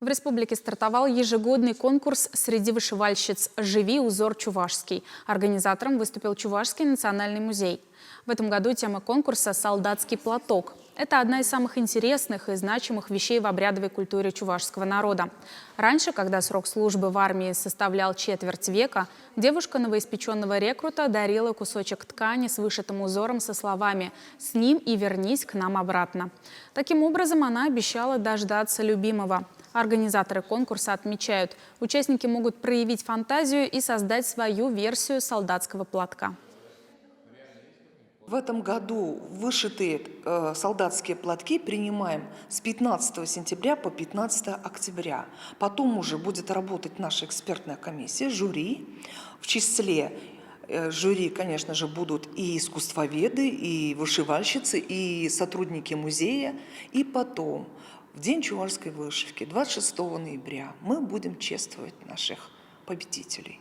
В республике стартовал ежегодный конкурс среди вышивальщиц «Живи узор чувашский». Организатором выступил Чувашский национальный музей. В этом году тема конкурса «Солдатский платок». Это одна из самых интересных и значимых вещей в обрядовой культуре чувашского народа. Раньше, когда срок службы в армии составлял четверть века, девушка новоиспеченного рекрута дарила кусочек ткани с вышитым узором со словами «С ним и вернись к нам обратно». Таким образом, она обещала дождаться любимого. Организаторы конкурса отмечают, участники могут проявить фантазию и создать свою версию солдатского платка. В этом году вышитые солдатские платки принимаем с 15 сентября по 15 октября. Потом уже будет работать наша экспертная комиссия, жюри. В числе жюри, конечно же, будут и искусствоведы, и вышивальщицы, и сотрудники музея. И потом, в День чувашской вышивки, 26 ноября, мы будем чествовать наших победителей.